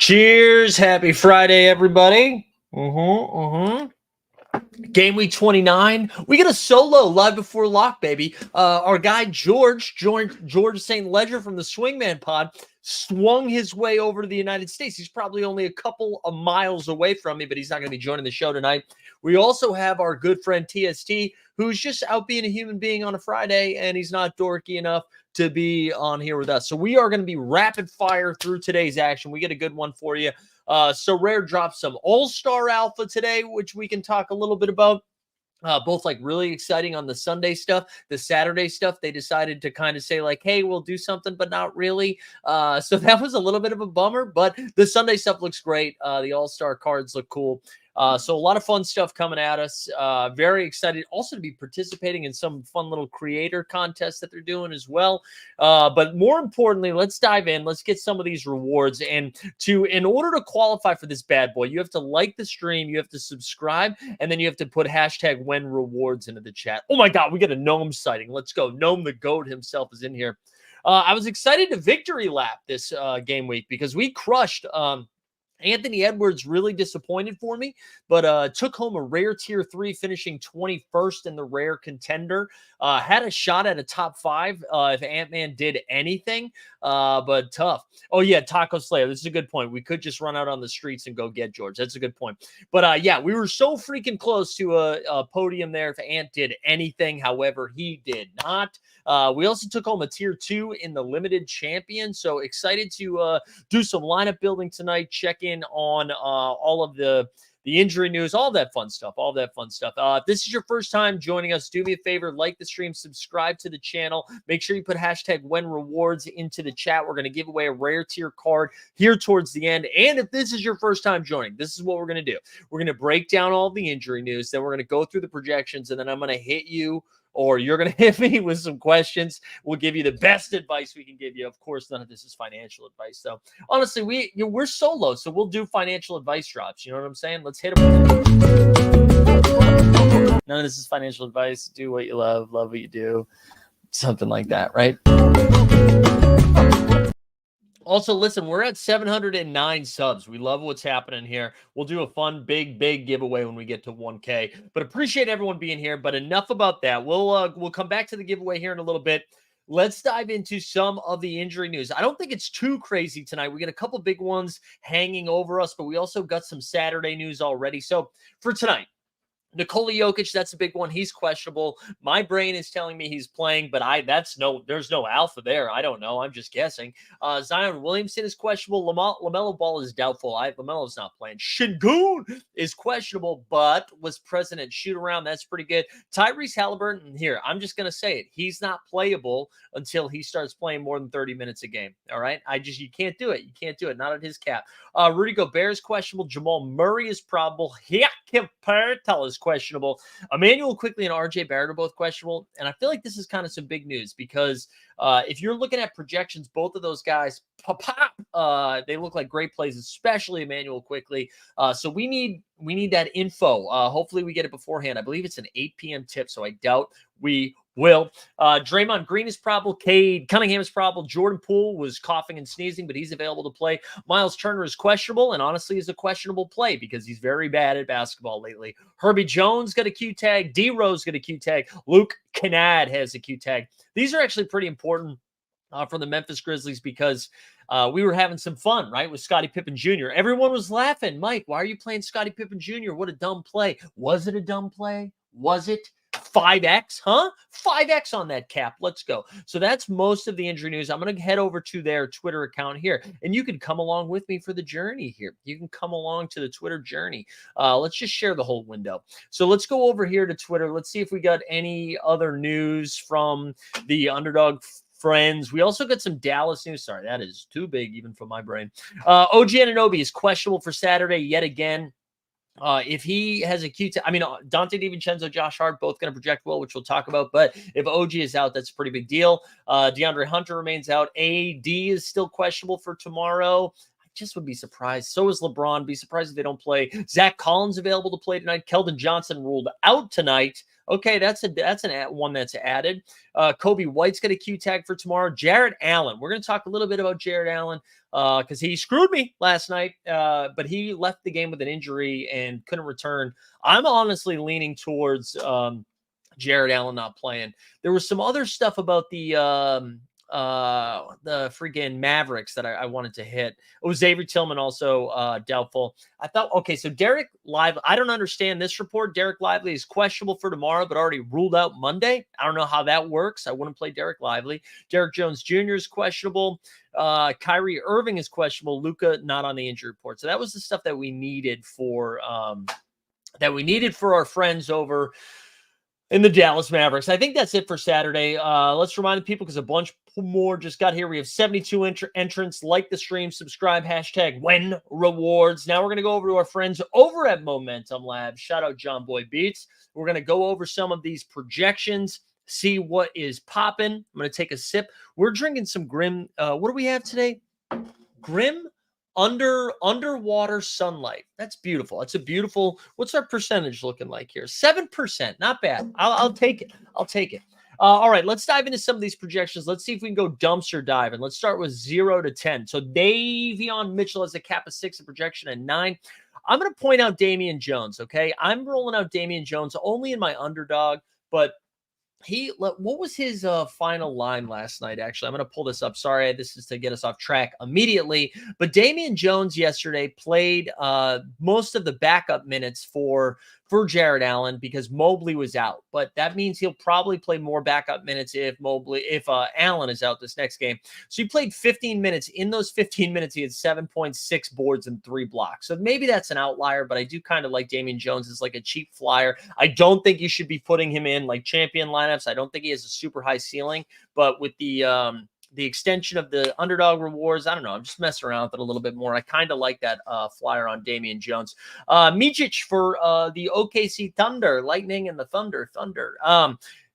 Cheers. Happy Friday, everybody. Game week 29. We get a solo live before lock, baby. Our guy George St. Ledger from the Swingman Pod swung his way over to the United States. He's probably only a couple of miles away from me, but he's not going to be joining the show tonight. We also have our good friend TST, who's just out being a human being on a Friday, and he's not dorky enough to be on here with us. So we are going to be rapid fire through today's action. We get a good one for you. Sorare dropped some all-star alpha today, which we can talk a little bit about. Both like really exciting on the Sunday stuff. The Saturday stuff, they decided to kind of say like, hey, we'll do something, but not really. So that was a little bit of a bummer, but the Sunday stuff looks great. The all-star cards look cool. So a lot of fun stuff coming at us. Very excited also to be participating in some fun little creator contests that they're doing as well. But more importantly, let's dive in. Let's get some of these rewards. And in order to qualify for this bad boy, you have to like the stream, you have to subscribe, and then you have to put hashtag when rewards into the chat. Oh my God, we got a Gnome sighting. Let's go. Gnome the GOAT himself is in here. I was excited to victory lap this game week because we crushed Anthony Edwards. Really disappointed for me, but took home a rare tier 3, finishing 21st in the rare contender. Had a shot at a top 5 if Ant-Man did anything, but tough. Oh, yeah, Taco Slayer. This is a good point. We could just run out on the streets and go get George. That's a good point. But yeah, we were so freaking close to a podium there if Ant did anything. However, he did not. We also took home a tier 2 in the limited champion. So excited to do some lineup building tonight, check in on all of the injury news, all that fun stuff, If this is your first time joining us, do me a favor, like the stream, subscribe to the channel. Make sure you put hashtag when rewards into the chat. We're going to give away a rare tier card here towards the end. And if this is your first time joining, this is what we're going to do. We're going to break down all the injury news. Then we're going to go through the projections, and then I'm going to hit you, or you're going to hit me with some questions. We'll give you the best advice we can give you. Of course, none of this is financial advice. So honestly, we're solo, so we'll do financial advice drops. You know what I'm saying? Let's hit them. None of this is financial advice. Do what you love what you do. Something like that, right? Also, listen, we're at 709 subs. We love what's happening here. We'll do a fun, big giveaway when we get to 1K. But appreciate everyone being here. But enough about that. We'll come back to the giveaway here in a little bit. Let's dive into some of the injury news. I don't think it's too crazy tonight. We got a couple big ones hanging over us, but we also got some Saturday news already. So for tonight, Nikola Jokic, that's a big one. He's questionable. My brain is telling me he's playing, but there's no alpha there. I don't know. I'm just guessing. Zion Williamson is questionable. LaMelo Ball is doubtful. LaMelo's not playing. Şengün is questionable, but was present at shoot around. That's pretty good. Tyrese Halliburton, here, I'm just going to say it. He's not playable until he starts playing more than 30 minutes a game. All right? You can't do it. You can't do it. Not at his cap. Rudy Gobert is questionable. Jamal Murray is probable. Jakob Poeltl is questionable. Emmanuel Quickly and RJ Barrett are both questionable. And I feel like this is kind of some big news because if you're looking at projections, both of those guys, they look like great plays, especially Emmanuel Quickly. So we need that info. Hopefully we get it beforehand. I believe it's an 8 p.m. tip, so I doubt we will. Draymond Green is probable. Cade Cunningham is probable. Jordan Poole was coughing and sneezing, but he's available to play. Miles Turner is questionable, and honestly is a questionable play because he's very bad at basketball lately. Herbie Jones got a Q tag. D Rose got a Q tag. Luke Kennard has a Q tag. These are actually pretty important for the Memphis Grizzlies because we were having some fun, right, with Scottie Pippen Jr. Everyone was laughing. Mike, why are you playing Scottie Pippen Jr.? What a dumb play. Was it a dumb play? Was it? 5X, huh? 5X on that cap. Let's go. So that's most of the injury news. I'm going to head over to their Twitter account here, and you can come along with me for the journey here. You can come along to the Twitter journey. Let's just share the whole window. So let's go over here to Twitter. Let's see if we got any other news from the Underdog friends. We also got some Dallas news. Sorry, that is too big even for my brain. OG Anunoby is questionable for Saturday yet again. If he has a Dante DiVincenzo, Josh Hart, both going to project well, which we'll talk about. But if OG is out, that's a pretty big deal. DeAndre Hunter remains out. AD is still questionable for tomorrow. I just would be surprised. So is LeBron. Be surprised if they don't play. Zach Collins available to play tonight. Keldon Johnson ruled out tonight. Okay, that's one that's added. Kobe White's got a Q tag for tomorrow. Jarrett Allen. We're going to talk a little bit about Jarrett Allen because he screwed me last night, but he left the game with an injury and couldn't return. I'm honestly leaning towards Jarrett Allen not playing. There was some other stuff about the freaking Mavericks that I wanted to hit. Xavier Tillman also doubtful. I thought, okay, so Derek Lively, I don't understand this report. Derek Lively is questionable for tomorrow, but already ruled out Monday. I don't know how that works. I wouldn't play Derek Lively. Derek Jones Jr. is questionable. Kyrie Irving is questionable. Luka not on the injury report. So that was the stuff that we needed for our friends over in the Dallas Mavericks. I think that's it for Saturday. Let's remind the people because a bunch more just got here. We have 72 entrants. Like the stream, subscribe, hashtag win rewards. Now we're going to go over to our friends over at Momentum Labs. Shout out John Boy Beats. We're going to go over some of these projections, see what is popping. I'm going to take a sip. We're drinking some Grim. What do we have today? Grim underwater sunlight. That's beautiful. That's a beautiful. What's our percentage looking like here? 7%. Not bad. I'll take it. I'll take it. All right, let's dive into some of these projections. Let's see if we can go dumpster dive. And let's start with 0 to 10. So Davion Mitchell has a cap of 6, a projection at 9. I'm going to point out Damian Jones, okay? I'm rolling out Damian Jones only in my underdog, but what was his final line last night? Actually, I'm going to pull this up. Sorry, this is to get us off track immediately. But Damian Jones yesterday played most of the backup minutes for Jarrett Allen because Mobley was out. But that means he'll probably play more backup minutes if Allen is out this next game. So he played 15 minutes. In those 15 minutes, he had 7.6 boards and 3 blocks. So maybe that's an outlier, but I do kind of like Damian Jones as like a cheap flyer. I don't think you should be putting him in like champion lineups. I don't think he has a super high ceiling, but with the extension of the underdog rewards, I don't know. I'm just messing around with it a little bit more. I kind of like that flyer on Damian Jones. Micic for the OKC Thunder, Lightning and the Thunder.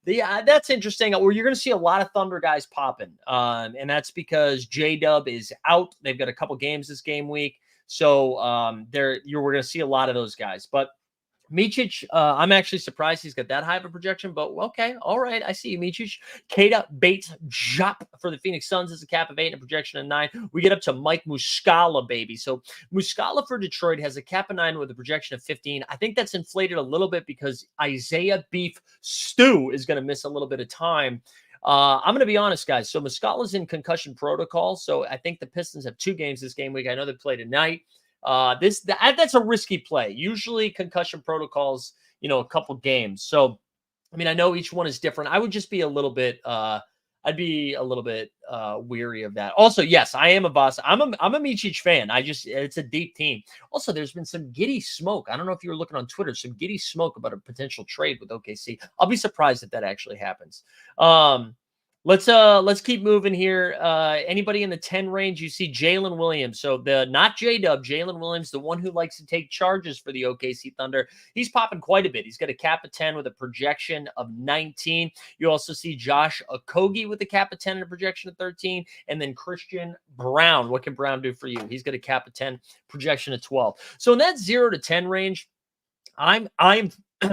That's interesting. Where you're going to see a lot of Thunder guys popping, and that's because J-Dub is out. They've got a couple games this game week, so we're going to see a lot of those guys. But Micic, I'm actually surprised he's got that high of a projection, but okay. All right. I see you, Micic. Keita Bates-Diop for the Phoenix Suns is a cap of 8 and a projection of 9. We get up to Mike Muscala, baby. So Muscala for Detroit has a cap of 9 with a projection of 15. I think that's inflated a little bit because Isaiah Beef Stew is going to miss a little bit of time. I'm going to be honest, guys. So Muscala's in concussion protocol. So I think the Pistons have 2 games this game week. I know they play tonight. That's a risky play. Usually concussion protocols, a couple games. So, I mean, I know each one is different. I would just be a little bit, weary of that. Also, yes, I am a boss. I'm a Micic fan. It's a deep team. Also, there's been some giddy smoke. I don't know if you were looking on Twitter, some giddy smoke about a potential trade with OKC. I'll be surprised if that actually happens. Let's keep moving here. Anybody in the 10 range? You see Jalen Williams. So the not J-Dub, Jalen Williams, the one who likes to take charges for the OKC Thunder. He's popping quite a bit. He's got a cap of 10 with a projection of 19. You also see Josh Okogie with a cap of 10 and a projection of 13. And then Christian Brown. What can Brown do for you? He's got a cap of 10, projection of 12. So in that 0 to 10 range, I'm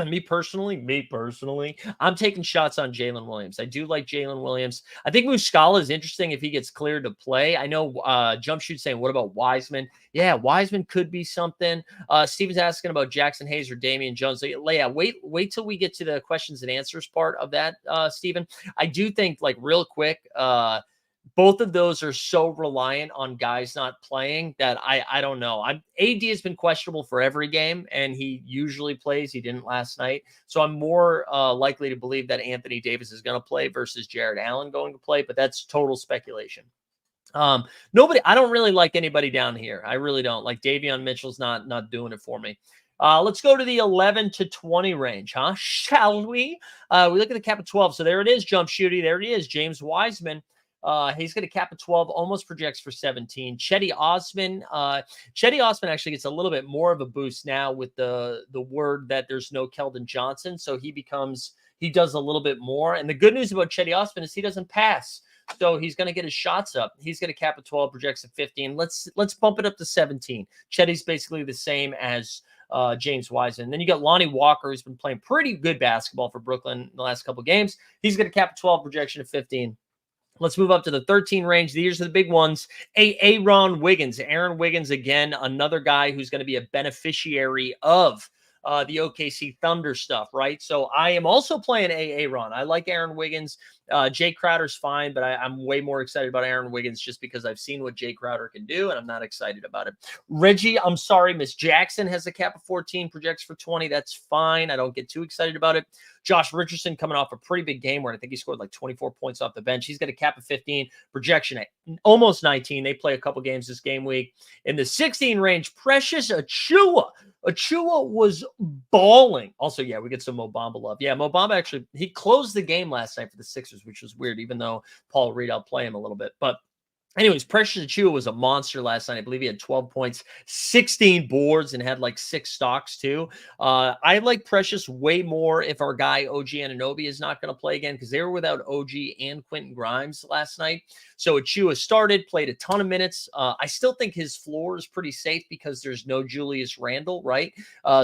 me personally, I'm taking shots on Jalen Williams. I do like Jalen Williams. I think Muscala is interesting if he gets cleared to play. I know Jump Shoot saying, what about Wiseman? Yeah, Wiseman could be something. Steven's asking about Jackson Hayes or Damian Jones. Yeah, wait till we get to the questions and answers part of that, Steven. I do think, like, real quick, both of those are so reliant on guys not playing that I don't know. AD has been questionable for every game, and he usually plays. He didn't last night. So I'm more likely to believe that Anthony Davis is going to play versus Jared Allen going to play, but that's total speculation. I don't really like anybody down here. I really don't. Like Davion Mitchell's not doing it for me. Let's go to the 11 to 20 range, huh? Shall we? We look at the cap of 12. So there it is, Jump Shooty. There it is, James Wiseman. He's got a cap of 12, almost projects for 17. Cedi Osman actually gets a little bit more of a boost now with the word that there's no Keldon Johnson. So he does a little bit more. And the good news about Cedi Osman is he doesn't pass. So he's going to get his shots up. He's got a cap of 12, projects at 15. Let's bump it up to 17. Cedi's basically the same as James Wiseman. Then you got Lonnie Walker, who's been playing pretty good basketball for Brooklyn in the last couple of games. He's got a cap of 12, projection of 15. Let's move up to the 13 range. These are the big ones. Aaron Wiggins. Aaron Wiggins, again, another guy who's going to be a beneficiary of the OKC Thunder stuff, right? So I am also playing Aaron. I like Aaron Wiggins. Jay Crowder's fine, but I'm way more excited about Aaron Wiggins just because I've seen what Jay Crowder can do, and I'm not excited about it. Reggie, I'm sorry, Miss Jackson has a cap of 14, projects for 20. That's fine. I don't get too excited about it. Josh Richardson coming off a pretty big game where I think he scored like 24 points off the bench. He's got a cap of 15, projection at almost 19. They play a couple games this game week. In the 16 range, Precious Achiuwa. Achiuwa was balling. Also, yeah, we get some Mo Bamba love. Yeah, Mo Bamba actually, he closed the game last night for the Sixers, which was weird, even though Paul Reed outplayed him a little bit. But anyways, Precious Achiuwa was a monster last night. I believe he had 12 points, 16 boards, and had like 6 stocks too. I like Precious way more if our guy OG Anunoby is not going to play again, because they were without OG and Quentin Grimes last night. So Achiuwa started, played a ton of minutes. I still think his floor is pretty safe because there's no Julius Randle, right?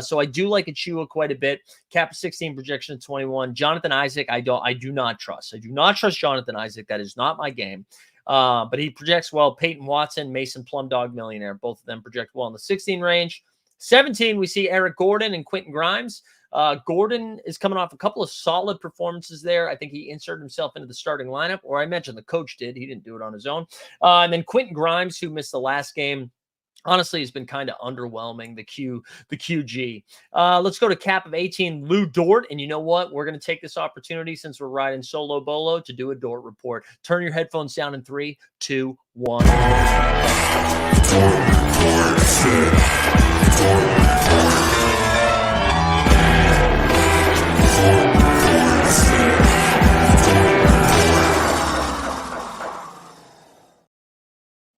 So I do like Achiuwa quite a bit. Cap 16, projection of 21. Jonathan Isaac, I do not trust. I do not trust Jonathan Isaac. That is not my game. But he projects well. Peyton Watson, Mason Plumdog Millionaire, both of them project well in the 16 range. 17, we see Eric Gordon and Quentin Grimes. Gordon is coming off a couple of solid performances there. I think he inserted himself into the starting lineup, or I mentioned the coach did. He didn't do it on his own. And then Quentin Grimes, who missed the last game, honestly, has been kind of underwhelming, the QG. Let's go to cap of 18, Lou Dort. And you know what? We're going to take this opportunity, since we're riding solo bolo, to do a Dort report. Turn your headphones down in 3, 2, 1.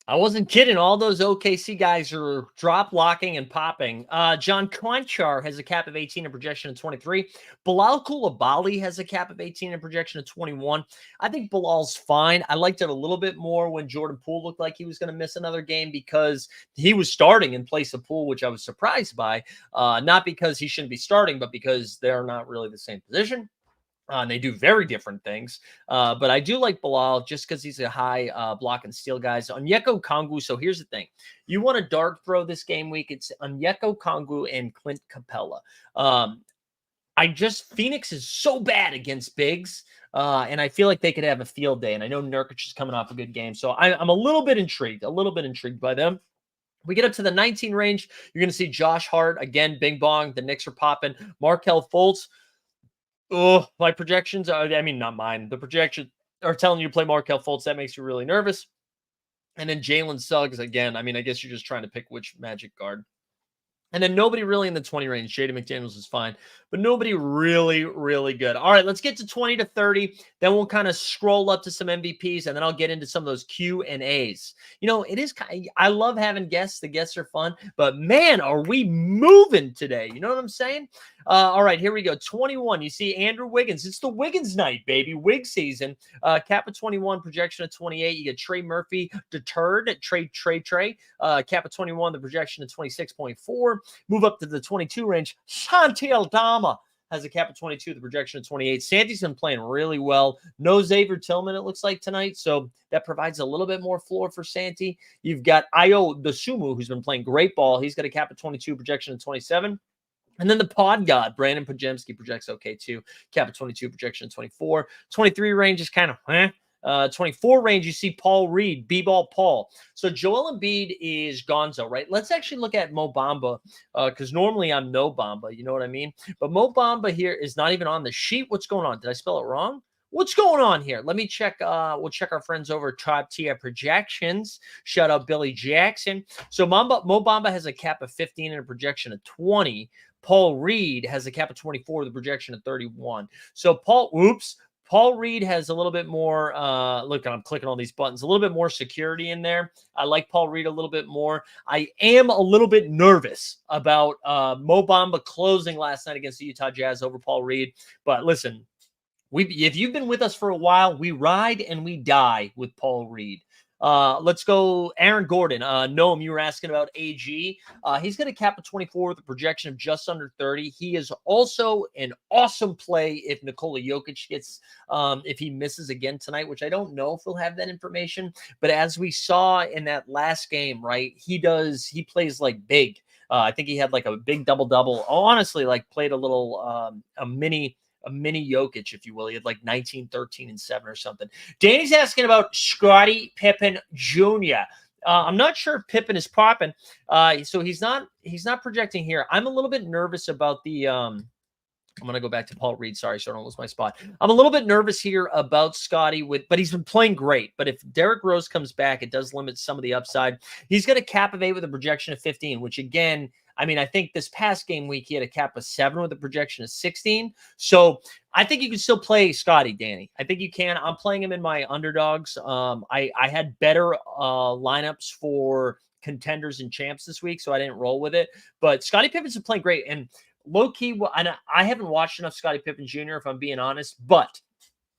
I wasn't kidding. All those OKC guys are drop locking and popping. John Kwanchar has a cap of 18 and projection of 23. Bilal Coulibaly has a cap of 18 and projection of 21. I think Bilal's fine. I liked it a little bit more when Jordan Poole looked like he was going to miss another game, because he was starting in place of Poole, which I was surprised by. Not because he shouldn't be starting, but because they're not really the same position. And they do very different things. But I do like Bilal just because he's a high block and steal guys. Onyeka Okongwu. So here's the thing. You want to dart throw this game week, it's Onyeka Okongwu and Clint Capella. Phoenix is so bad against bigs. And I feel like they could have a field day. And I know Nurkic is coming off a good game. So I'm a little bit intrigued by them. We get up to the 19 range. You're going to see Josh Hart. Again, bing bong. The Knicks are popping. Markelle Fultz. Oh, my projections are, not mine. The projections are telling you to play Markelle Fultz. That makes you really nervous. And then Jalen Suggs again. I guess you're just trying to pick which Magic guard. And then nobody really in the 20 range. JD McDaniels is fine, but nobody really, really good. All right, let's get to 20 to 30. Then we'll kind of scroll up to some MVPs, and then I'll get into some of those Q&As. It is I love having guests. The guests are fun, but man, are we moving today? You know what I'm saying? All right, here we go. 21. You see Andrew Wiggins. It's the Wiggins night, baby. Wig season. Cap of 21, projection of 28. You get Trey Murphy deterred at Trey. Cap of 21, the projection of 26.4. Move up to the 22 range. Santi Aldama has a cap of 22, the projection of 28. Santi's been playing really well. No Xavier Tillman, it looks like, tonight. So that provides a little bit more floor for Santi. You've got Ayo Dosumu, who's been playing great ball. He's got a cap of 22, projection of 27. And then the pod god, Brandon Pajemski, projects okay too. Cap of 22, projection of 24. 23 range is kind of 24 range, you see Paul Reed, B-ball Paul. So Joel Embiid is gonzo, right? Let's actually look at Mo Bamba, because normally I'm no Bamba, you know what I mean? But Mo Bamba here is not even on the sheet. What's going on? Did I spell it wrong? What's going on here? Let me check. We'll check our friends over at Top Tier Projections. Shout out Billy Jackson. So Mo Bamba has a cap of 15 and a projection of 20. Paul Reed has a cap of 24 with a projection of 31. So Paul Reed has a little bit more, look, I'm clicking all these buttons, a little bit more security in there. I like Paul Reed a little bit more. I am a little bit nervous about Mo Bamba closing last night against the Utah Jazz over Paul Reed. But listen, if you've been with us for a while, we ride and we die with Paul Reed. Let's go Aaron Gordon. Noam, you were asking about AG. He's going to cap a 24 with a projection of just under 30. He is also an awesome play if Nikola Jokic gets, if he misses again tonight, which I don't know if he'll have that information. But as we saw in that last game, right, he plays like big. I think he had like a big double-double. Honestly, like played a little, a mini Jokic, if you will. He had like 19, 13, and 7 or something. Danny's asking about Scottie Pippen Jr. I'm not sure if Pippen is popping. So he's not projecting here. I'm a little bit nervous about the I'm going to go back to Paul Reed. Sorry, so I don't lose my spot. I'm a little bit nervous here about Scottie, but he's been playing great. But if Derrick Rose comes back, it does limit some of the upside. He's got a cap of 8 with a projection of 15, which again, I mean, I think this past game week, he had a cap of 7 with a projection of 16. So I think you can still play Scottie, Danny. I think you can. I'm playing him in my underdogs. I had better lineups for contenders and champs this week, so I didn't roll with it. But Scottie Pippen's been playing great. And low-key, and I haven't watched enough Scottie Pippen Jr., if I'm being honest, but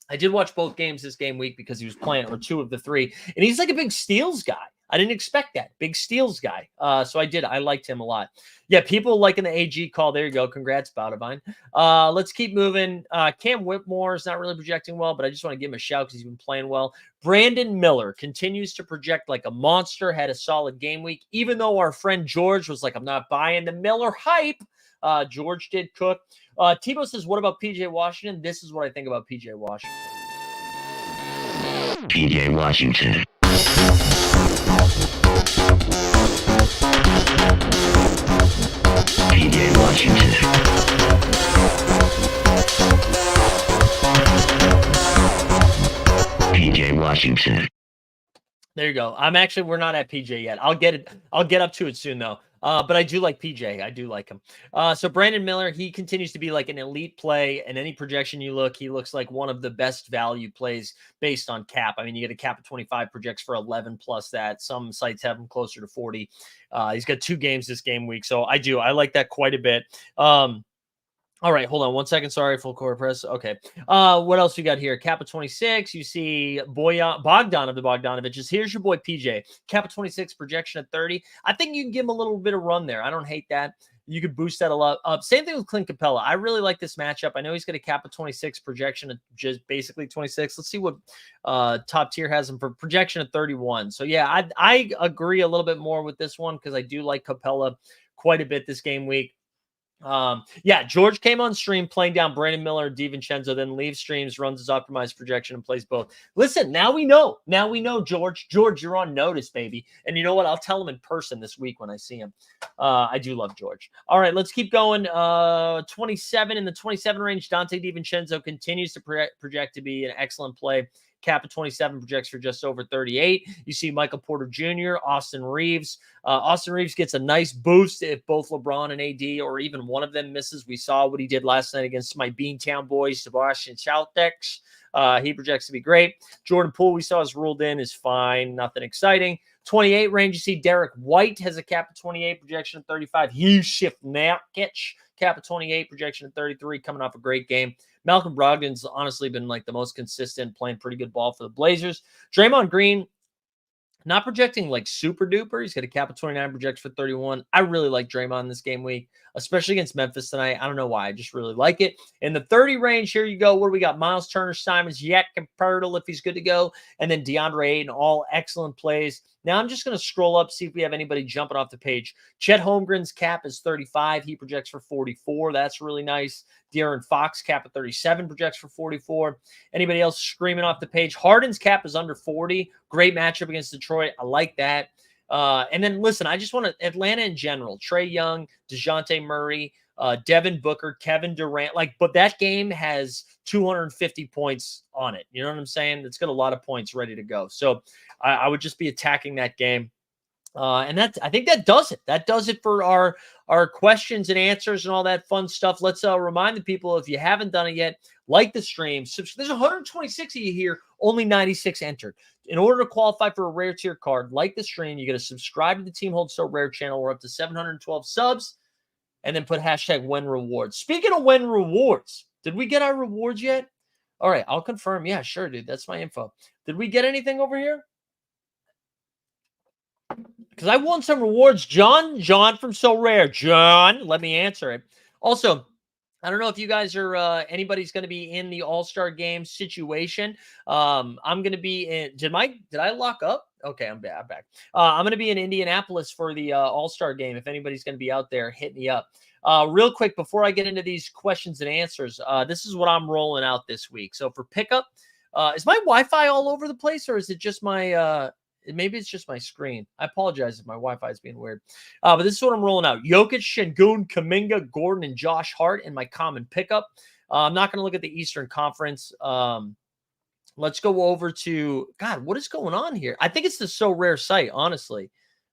I did watch both games this game week because he was playing, or 2 of the 3, and he's like a big steals guy. I didn't expect that. Big steals guy. So I did. I liked him a lot. Yeah, people liking the AG call. There you go. Congrats, Boudevine. Let's keep moving. Cam Whitmore is not really projecting well, but I just want to give him a shout because he's been playing well. Brandon Miller continues to project like a monster, had a solid game week, even though our friend George was like, I'm not buying the Miller hype. George did cook. Tebow says, what about PJ Washington? This is what I think about PJ Washington. PJ Washington. PJ Washington. PJ Washington. There you go. We're not at PJ yet. I'll get up to it soon though. But I do like PJ. I do like him. So Brandon Miller, he continues to be like an elite play. And any projection you look, he looks like one of the best value plays based on cap. I mean, you get a cap of 25, projects for 11 plus that. Some sites have him closer to 40. He's got 2 games this game week. So I like that quite a bit. All right, hold on 1 second. Sorry, full court press. Okay. What else you got here? Cap of 26. You see Bogdan of the Bogdanoviches. Here's your boy PJ. Cap of 26, projection at 30. I think you can give him a little bit of run there. I don't hate that. You could boost that a lot up. Same thing with Clint Capella. I really like this matchup. I know he's got a cap of 26, projection of just basically 26. Let's see what Top Tier has him for projection of 31. So yeah, I agree a little bit more with this one because I do like Capella quite a bit this game week. Yeah, George came on stream playing down Brandon Miller, DiVincenzo, then leaves streams, runs his optimized projection, and plays both. Listen, now we know, George. George, you're on notice, baby. And you know what? I'll tell him in person this week when I see him. I do love George. All right, let's keep going. 27 in the 27 range. Dante DiVincenzo continues to project to be an excellent play. cap of 27 projects for just over 38. You see Michael Porter Jr., Austin Reeves. Austin Reeves gets a nice boost if both LeBron and AD or even one of them misses. We saw what he did last night against my Beantown boys, Sebastian Chaltex. He projects to be great. Jordan Poole, we saw is ruled in, is fine. Nothing exciting. 28 range, you see Derek White has a cap of 28, projection of 35. Yusuf Nurkic, cap of 28, projection of 33, coming off a great game. Malcolm Brogdon's honestly been like the most consistent, playing pretty good ball for the Blazers. Draymond Green, not projecting like super duper. He's got a cap of 29, projects for 31. I really like Draymond this game week, especially against Memphis tonight. I don't know why. I just really like it. In the 30 range, here you go. Where we got Miles Turner, Simons, Yak, and Pirtle if he's good to go. And then DeAndre Ayton, all excellent plays. Now I'm just going to scroll up, see if we have anybody jumping off the page. Chet Holmgren's cap is 35. He projects for 44. That's really nice. De'Aaron Fox cap of 37, projects for 44. Anybody else screaming off the page? Harden's cap is under 40. Great matchup against Detroit. I like that. And then listen, I just want to Atlanta in general. Trae Young, DeJounte Murray, Devin Booker, Kevin Durant. But that game has 250 points on it. You know what I'm saying? It's got a lot of points ready to go. So I would just be attacking that game. And I think that does it. That does it for our questions and answers and all that fun stuff. Let's remind the people, if you haven't done it yet, like the stream. There's 126 of you here, only 96 entered. In order to qualify for a rare tier card, like the stream, you got to subscribe to the Team Hold So Rare channel. We're up to 712 subs, and then put hashtag win rewards. Speaking of win rewards, did we get our rewards yet? All right, I'll confirm. Yeah, sure, dude. That's my info. Did we get anything over here? Because I won some rewards. John from So Rare. John, let me answer it. Also, I don't know if you guys are anybody's going to be in the All-Star game situation. I'm going to be in. Did I lock up? Okay, I'm back. I'm going to be in Indianapolis for the All-Star game. If anybody's going to be out there, hit me up. Real quick before I get into these questions and answers, this is what I'm rolling out this week. So for pickup, is my Wi-Fi all over the place, or is it just my? Maybe it's just my screen. I apologize if my Wi-Fi is being weird. But this is what I'm rolling out. Jokic, Şengün, Kuminga, Gordon, and Josh Hart in my common pickup. I'm not going to look at the Eastern Conference. Let's go over to, God, what is going on here? I think it's the So Rare site, honestly.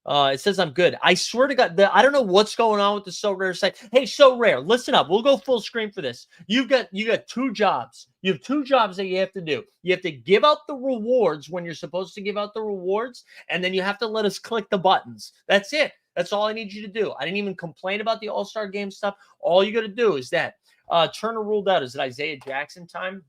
It says I'm good. I swear to God, I don't know what's going on with the So Rare site. Hey, So Rare, listen up. We'll go full screen for this. You got two jobs. You have two jobs that you have to do. You have to give out the rewards when you're supposed to give out the rewards, and then you have to let us click the buttons. That's it. That's all I need you to do. I didn't even complain about the All-Star game stuff. All you got to do is that. Turner ruled out. Is it Isaiah Jackson time?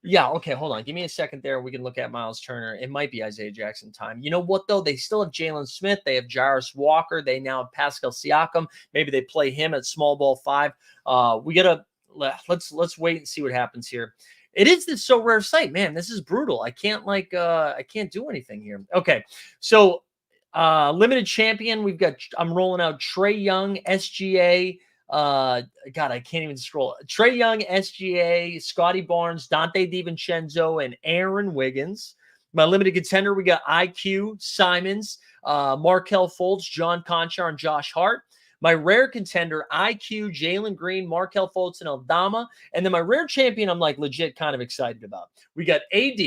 Yeah, okay, hold on. Give me a second there. We can look at Miles Turner. It might be Isaiah Jackson time. You know what, though? They still have Jalen Smith. They have Jairus Walker. They now have Pascal Siakam. Maybe they play him at small ball 5. We got to let's wait and see what happens here. It is this So Rare site, man. This is brutal. I can't do anything here. Okay, so limited champion. I'm rolling out Trae Young, SGA. God, I can't even scroll. Trae Young, SGA, Scotty Barnes, Dante DiVincenzo, and Aaron Wiggins. My limited contender, we got IQ, Simons, Markelle Fultz, John Conchar, and Josh Hart. My rare contender, IQ, Jalen Green, Markelle Fultz, and Aldama. And then my rare champion, I'm like legit kind of excited about. We got AD,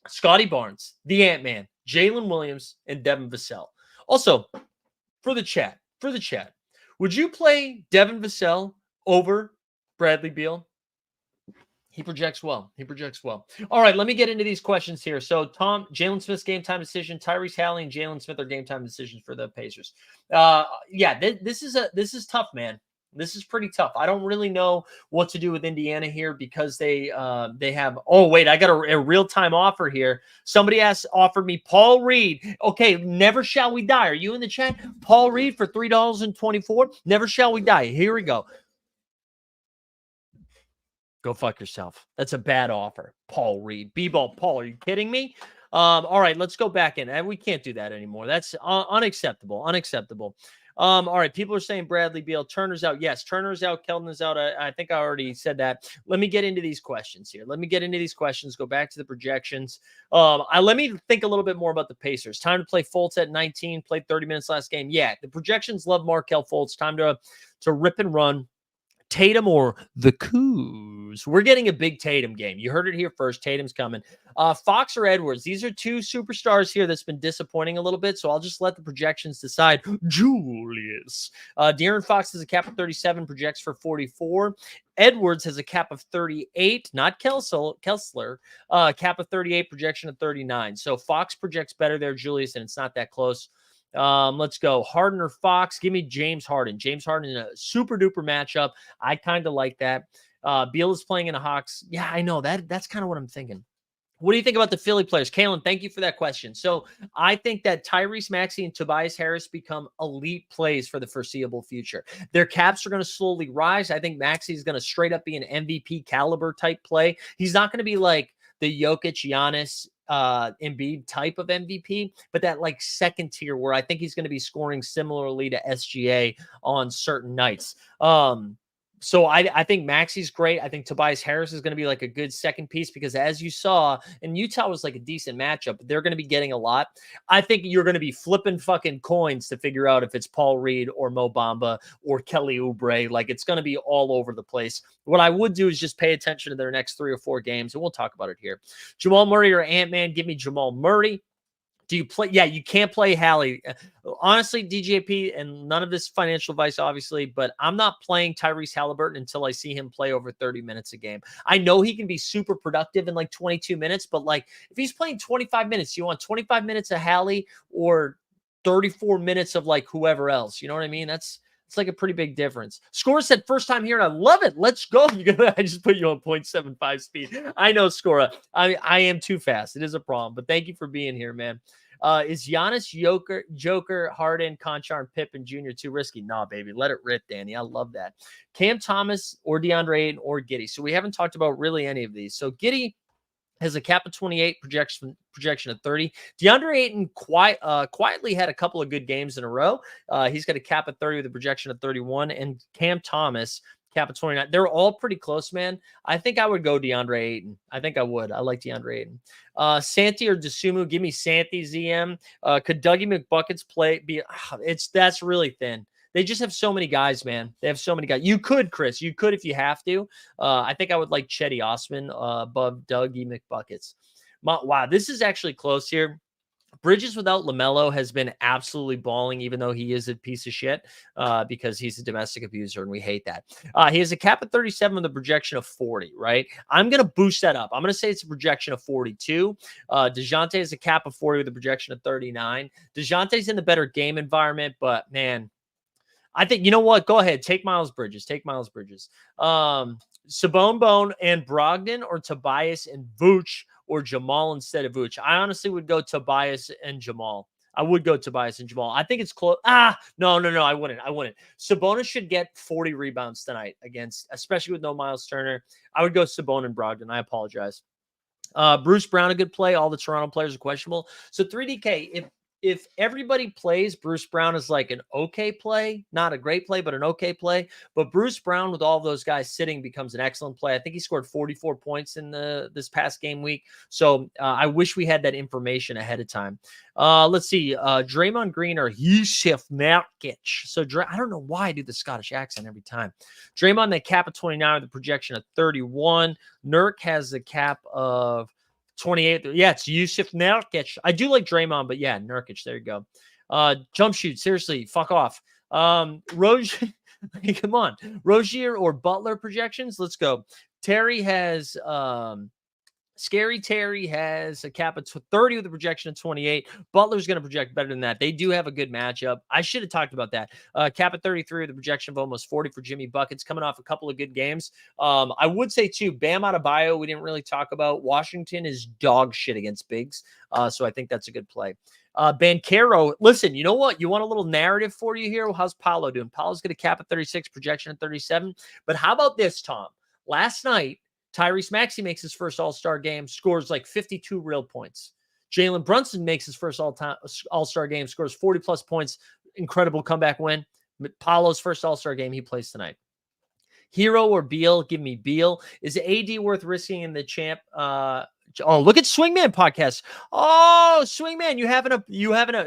Scotty Barnes, the Ant-Man, Jalen Williams, and Devin Vassell. Also, for the chat, would you play Devin Vassell over Bradley Beal? He projects well. All right, let me get into these questions here. So, Jalen Smith's game time decision, Tyrese Halley and Jalen Smith are game time decisions for the Pacers. This is tough, man. This is pretty tough. I don't really know what to do with Indiana here because they have. Oh wait, I got a real time offer here. Somebody offered me Paul Reed. Okay, Never Shall We Die. Are you in the chat? Paul Reed for $3.24. Never Shall We Die. Here we go. Go fuck yourself. That's a bad offer. Paul Reed. B-ball Paul, are you kidding me? All right, let's go back in. And we can't do that anymore. That's unacceptable. All right, people are saying Bradley Beal. Turner's out. Yes, Turner's out. Keldon is out. I think I already said that. Let me get into these questions here. Go back to the projections. Let me think a little bit more about the Pacers. Time to play Fultz at 19. Played 30 minutes last game. Yeah, the projections love Markelle Fultz. Time to rip and run. Tatum or the Coos. We're getting a big Tatum game. You heard it here first. Tatum's coming. Fox or Edwards. These are two superstars here that's been disappointing a little bit, so I'll just let the projections decide. Julius. De'Aaron Fox has a cap of 37, projects for 44. Edwards has a cap of 38, not Kessler. Cap of 38, projection of 39. So Fox projects better there, Julius, and it's not that close. Let's go. Harden or Fox. Give me James Harden. James Harden in a super duper matchup. I kind of like that. Beal is playing in a Hawks. Yeah, I know that's kind of what I'm thinking. What do you think about the Philly players? Kalen, thank you for that question. So I think that Tyrese Maxey and Tobias Harris become elite plays for the foreseeable future. Their caps are going to slowly rise. I think Maxey is going to straight up be an MVP caliber type play. He's not going to be like the Jokic, Giannis, Embiid type of MVP, but that like second tier where I think he's going to be scoring similarly to SGA on certain nights. So I think Maxey's great. I think Tobias Harris is going to be like a good second piece because as you saw, and Utah was like a decent matchup, they're going to be getting a lot. I think you're going to be flipping fucking coins to figure out if it's Paul Reed or Mo Bamba or Kelly Oubre. Like it's going to be all over the place. What I would do is just pay attention to their next 3 or 4 games, and we'll talk about it here. Jamal Murray or Ant-Man? Give me Jamal Murray. Do you play? Yeah, you can't play Hallie. Honestly, DJP, and none of this financial advice, obviously, but I'm not playing Tyrese Halliburton until I see him play over 30 minutes a game. I know he can be super productive in like 22 minutes, but like if he's playing 25 minutes, you want 25 minutes of Hallie or 34 minutes of like whoever else. You know what I mean? It's like a pretty big difference. Scora said first time here, and I love it. Let's go. I just put you on 0.75 speed. I know, Scora. I am too fast. It is a problem, but thank you for being here, man. Is Giannis, Joker, Harden, Conchar, and Pippen Jr. too risky? Nah, baby. Let it rip, Danny. I love that. Cam Thomas or DeAndre Ayton or Giddey. So we haven't talked about really any of these. So Giddey has a cap of 28, projection of 30. DeAndre Ayton quietly had a couple of good games in a row. He's got a cap of 30 with a projection of 31. And Cam Thomas, cap of 29. They're all pretty close, man. I think I would go DeAndre Ayton. I think I would. I like DeAndre Ayton. Santi or Desumu? Give me Santi, ZM. Could Dougie McBuckets that's really thin. They just have so many guys, man. They have so many guys. You could, Chris. You could if you have to. I think I would like Chetty Osman above Dougie McBuckets. Wow, this is actually close here. Bridges without LaMelo has been absolutely balling, even though he is a piece of shit because he's a domestic abuser, and we hate that. He has a cap of 37 with a projection of 40, right? I'm going to boost that up. I'm going to say it's a projection of 42. DeJounte has a cap of 40 with a projection of 39. DeJounte's in the better game environment, but, man, I think, you know what? Go ahead. Take Miles Bridges. Sabone Bone and Brogdon or Tobias and Vooch or Jamal instead of Vooch. I honestly would go Tobias and Jamal. I would go Tobias and Jamal. I think it's close. No. I wouldn't. Sabonis should get 40 rebounds tonight especially with no Miles Turner. I would go Sabone and Brogdon. I apologize. Bruce Brown, a good play. All the Toronto players are questionable. So 3DK, if everybody plays, Bruce Brown is like an okay play, not a great play, but an okay play. But Bruce Brown with all those guys sitting becomes an excellent play. I think he scored 44 points in this past game week. So I wish we had that information ahead of time. Let's see. Draymond Green or Yusuf Nurkic. So I don't know why I do the Scottish accent every time. Draymond, the cap of 29 with a projection of 31. Nurk has the cap of 28. Yeah, it's Yusuf Nurkic. I do like Draymond, but yeah, Nurkic. There you go. Jump shoot. Seriously, fuck off. Rozier, come on. Rozier or Butler projections. Let's go. Terry has Scary Terry has a cap of 30 with a projection of 28. Butler's going to project better than that. They do have a good matchup. I should have talked about that. Cap of 33 with a projection of almost 40 for Jimmy Buckets, coming off a couple of good games. I would say, too, Bam Adebayo, we didn't really talk about. Washington is dog shit against bigs, so I think that's a good play. Banchero, listen, you know what? You want a little narrative for you here? Well, how's Paolo doing? Paolo's got a cap of 36, projection of 37. But how about this, Tom? Last night, Tyrese Maxey makes his first All-Star game, scores like 52 real points. Jalen Brunson makes his first All-Star game, scores 40-plus points. Incredible comeback win. Paolo's first All-Star game, he plays tonight. Hero or Beal? Give me Beal. Is AD worth risking in the champ? Oh, look at Swingman podcast. Oh, Swingman,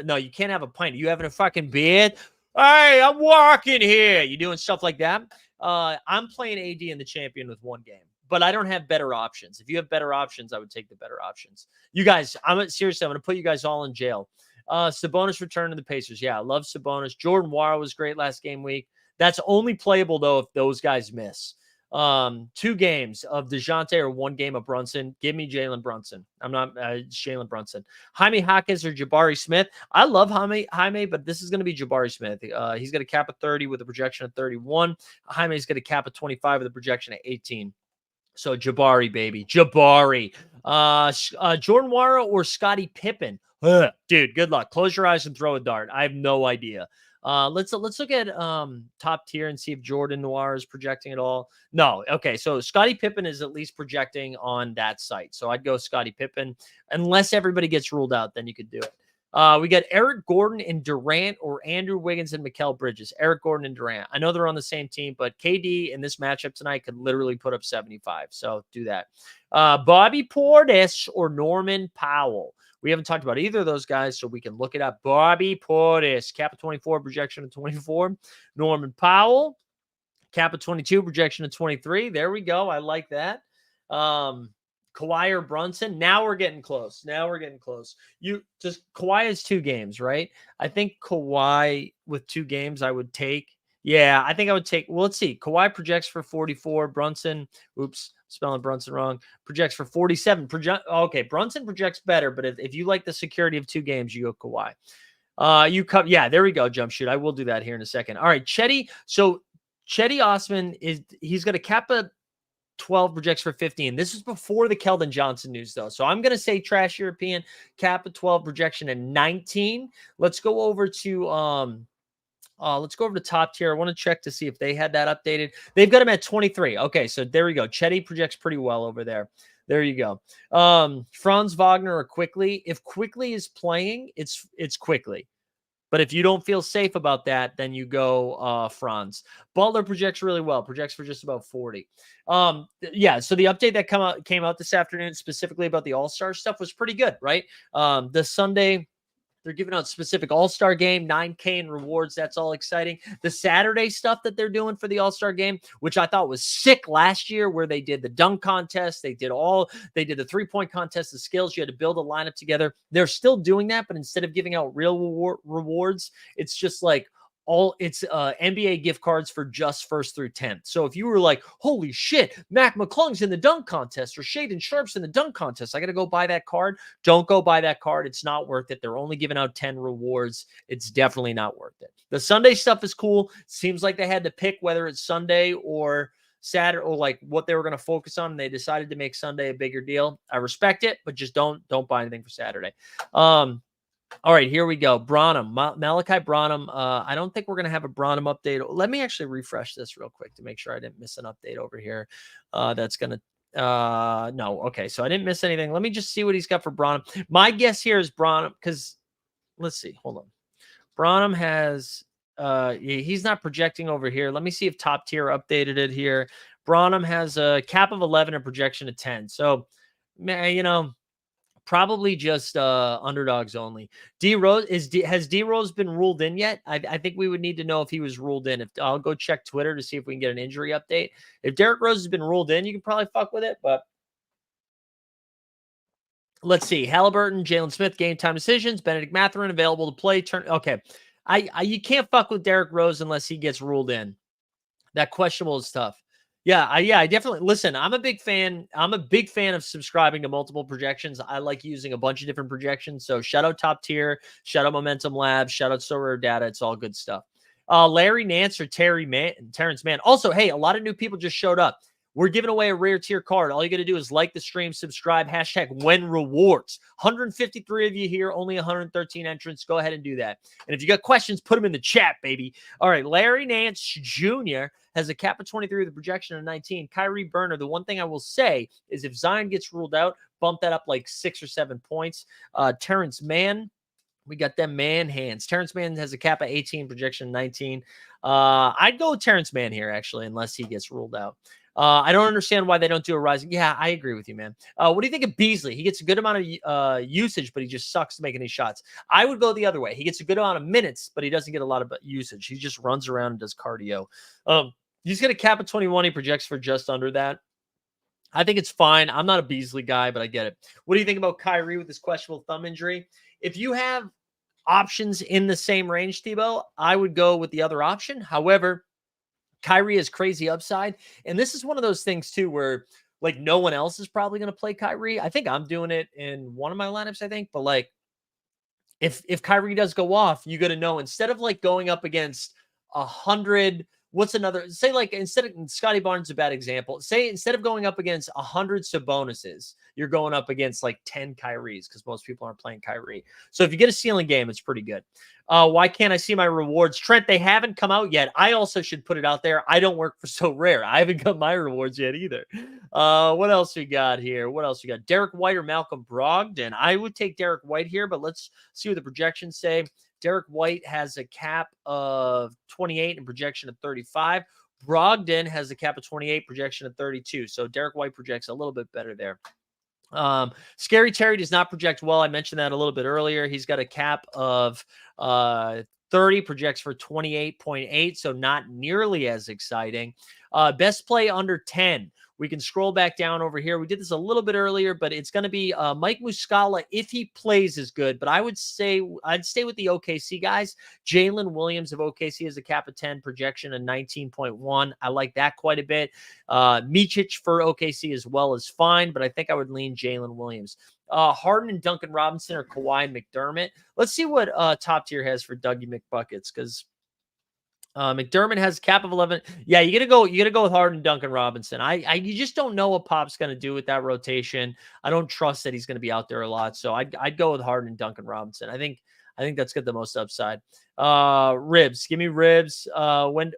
no, you can't have a pint. You having a fucking beard? Hey, I'm walking here. You doing stuff like that? I'm playing AD in the champion with 1 game, but I don't have better options. If you have better options, I would take the better options. You guys, seriously, I'm going to put you guys all in jail. Sabonis return to the Pacers. Yeah, I love Sabonis. Jordan Wara was great last game week. That's only playable, though, if those guys miss. 2 games of DeJounte or 1 game of Brunson. Give me Jalen Brunson. I'm not Jalen Brunson. Jaime Hawkins or Jabari Smith. I love Jaime, but this is going to be Jabari Smith. He's going to cap at 30 with a projection of 31. Jaime's going to cap at 25 with a projection at 18. So Jabari, baby. Jabari. Jordan Wara or Scottie Pippen. Ugh, dude, good luck. Close your eyes and throw a dart. I have no idea. Let's look at top tier and see if Jordan Noir is projecting at all. No, okay. So Scottie Pippen is at least projecting on that site. So I'd go Scottie Pippen unless everybody gets ruled out. Then you could do it. We got Eric Gordon and Durant or Andrew Wiggins and Mikal Bridges. Eric Gordon and Durant. I know they're on the same team, but KD in this matchup tonight could literally put up 75. So do that. Bobby Portis or Norman Powell. We haven't talked about either of those guys, so we can look it up. Bobby Portis, cap of 24, projection of 24. Norman Powell, cap of 22, projection of 23. There we go. I like that. Kawhi or Brunson. Now we're getting close. Kawhi has 2 games, right? I think Kawhi with 2 games I would take. Yeah, I think I would take. Well, let's see. Kawhi projects for 44. Brunson, spelling Brunson wrong, projects for 47. Okay, Brunson projects better, but if you like the security of 2 games, you go Kawhi. Yeah, there we go, jump shoot. I will do that here in a second. All right, Chetty. So Chetty Osman he's going to cap a 12, projects for 15. This is before the Keldon Johnson news, though. So I'm going to say trash European, cap a 12, projection at 19. Let's go over to top tier. I want to check to see if they had that updated. They've got him at 23. Okay, so there we go. Chetty projects pretty well over there. There you go. Franz Wagner or Quickly. If Quickly is playing, it's Quickly. But if you don't feel safe about that, then you go Franz. Butler projects really well. Projects for just about 40. Yeah, so the update that came out this afternoon specifically about the All-Star stuff was pretty good, right? The Sunday, they're giving out specific All-Star game, 9K in rewards. That's all exciting. The Saturday stuff that they're doing for the All-Star game, which I thought was sick last year, where they did the dunk contest. They did the 3-point contest, the skills. You had to build a lineup together. They're still doing that, but instead of giving out real rewards, it's just like NBA gift cards for just 1st through 10th. So if you were like, holy shit, Mac McClung's in the dunk contest or Shaden Sharp's in the dunk contest, I got to go buy that card. Don't go buy that card. It's not worth it. They're only giving out 10 rewards. It's definitely not worth it. The Sunday stuff is cool. Seems like they had to pick whether it's Sunday or Saturday or like what they were going to focus on. And they decided to make Sunday a bigger deal. I respect it, but just don't buy anything for Saturday. All right, here we go. Branham, Malachi Branham. I don't think we're going to have a Branham update. Let me actually refresh this real quick to make sure I didn't miss an update over here. That's going to, no. Okay, so I didn't miss anything. Let me just see what he's got for Branham. My guess here is Branham, because let's see. Hold on. Branham has, he's not projecting over here. Let me see if top tier updated it here. Branham has a cap of 11 and projection of 10. So, probably just underdogs only. Has D Rose been ruled in yet? I think we would need to know if he was ruled in. I'll go check Twitter to see if we can get an injury update. If Derrick Rose has been ruled in, you can probably fuck with it. But let's see. Halliburton, Jalen Smith, game time decisions. Benedict Mathurin available to play. Okay, you can't fuck with Derrick Rose unless he gets ruled in. That questionable is tough. Yeah, I definitely listen. I'm a big fan of subscribing to multiple projections. I like using a bunch of different projections. So shout out Top Tier, shout out Momentum Labs, shout out Sorare Data. It's all good stuff. Larry Nance or Terrence Mann. Also, hey, a lot of new people just showed up. We're giving away a rare tier card. All you got to do is like the stream, subscribe, hashtag when rewards. 153 of you here, only 113 entrants. Go ahead and do that. And if you got questions, put them in the chat, baby. All right, Larry Nance Jr. has a cap of 23 with a projection of 19. Kyrie Burner, the one thing I will say is if Zion gets ruled out, bump that up like 6 or 7 points. Terrence Mann, we got them man hands. Terrence Mann has a cap of 18, projection 19. I'd go with Terrence Mann here, actually, unless he gets ruled out. I don't understand why they don't do a rising. Yeah, I agree with you, man. What do you think of Beasley? He gets a good amount of usage, but he just sucks to make any shots. I would go the other way. He gets a good amount of minutes, but he doesn't get a lot of usage. He just runs around and does cardio. He's going to cap at 21. He projects for just under that. I think it's fine. I'm not a Beasley guy, but I get it. What do you think about Kyrie with this questionable thumb injury? If you have options in the same range, Tebow, I would go with the other option. However, Kyrie is crazy upside. And this is one of those things, too, where like no one else is probably going to play Kyrie. I think I'm doing it in one of my lineups, I think. But like if Kyrie does go off, you got to know instead of like going up against 100, what's another? Say like instead of Scotty Barnes is a bad example. Say instead of going up against 100 Sabonuses, you're going up against like 10 Kyries because most people aren't playing Kyrie. So if you get a ceiling game, it's pretty good. Why can't I see my rewards? Trent, they haven't come out yet. I also should put it out there. I don't work for Sorare. I haven't got my rewards yet either. What else we got here? What else we got? Derek White or Malcolm Brogdon? I would take Derek White here, but let's see what the projections say. Derek White has a cap of 28 and projection of 35. Brogdon has a cap of 28, projection of 32. So Derek White projects a little bit better there. Scary Terry does not project well. I mentioned that a little bit earlier. He's got a cap of 30, projects for 28.8, so not nearly as exciting. Best play under 10. We can scroll back down over here. We did this a little bit earlier, but it's going to be Mike Muscala if he plays is good. But I would say I'd stay with the OKC guys. Jalen Williams of OKC has a cap of 10, projection of 19.1. I like that quite a bit. Micic for OKC as well is fine, but I think I would lean Jalen Williams. Harden and Duncan Robinson or Kawhi and McDermott. Let's see what top tier has for Dougie McBuckets because McDermott has a cap of 11. Yeah, you gotta go with Harden and Duncan Robinson. You just don't know what Pop's gonna do with that rotation. I don't trust that he's gonna be out there a lot, so I'd go with Harden and Duncan Robinson. I think that's got the most upside. Ribs, give me ribs. When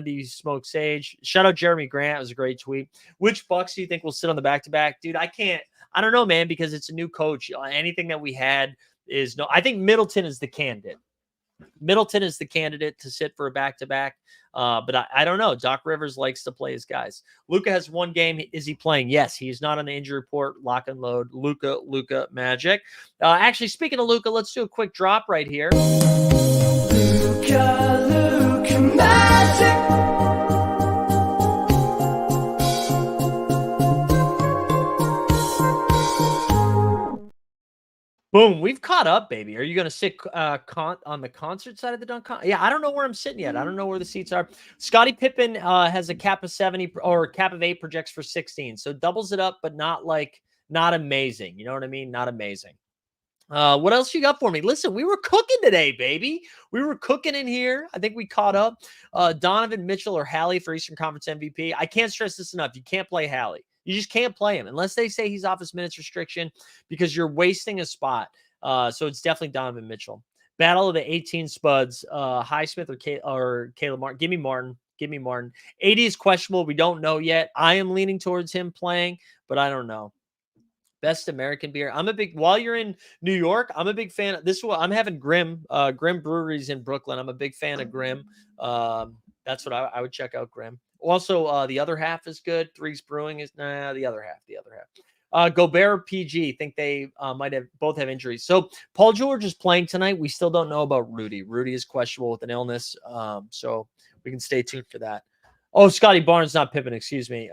do you smoke sage? Shout out Jeremy Grant. It was a great tweet. Which Bucks do you think will sit on the back-to-back? Dude, I don't know, man, because it's a new coach. Anything that we had is no. I think Middleton is the candidate. Middleton is the candidate to sit for a back-to-back. But I don't know. Doc Rivers likes to play his guys. Luka has one game. Is he playing? Yes. He's not on the injury report. Lock and load. Luka Magic. Actually, speaking of Luka, let's do a quick drop right here. Luka Magic. Boom, we've caught up, baby. Are you going to sit on the concert side of the dunk? Yeah, I don't know where I'm sitting yet. I don't know where the seats are. Scottie Pippen has a cap of 70 or cap of 8, projects for 16. So doubles it up, but not amazing. You know what I mean? Not amazing. What else you got for me? Listen, we were cooking today, baby. We were cooking in here. I think we caught up. Donovan Mitchell or Hallie for Eastern Conference MVP. I can't stress this enough. You can't play Hallie. You just can't play him unless they say he's off his minutes restriction because you're wasting a spot. So it's definitely Donovan Mitchell. Battle of the 18 Spuds. Highsmith or Caleb Martin. Give me Martin. Give me Martin. 80 is questionable. We don't know yet. I am leaning towards him playing, but I don't know. Best American beer. While you're in New York, I'm a big fan of this. I'm having Grimm Breweries in Brooklyn. I'm a big fan of Grimm. That's what I would check out, Grimm. Also, the other half is good. Threes Brewing is the other half. Gobert PG. Think they might have both have injuries. So Paul George is playing tonight. We still don't know about Rudy. Rudy is questionable with an illness. So we can stay tuned for that. Oh, Scotty Barnes, not Pippen, excuse me.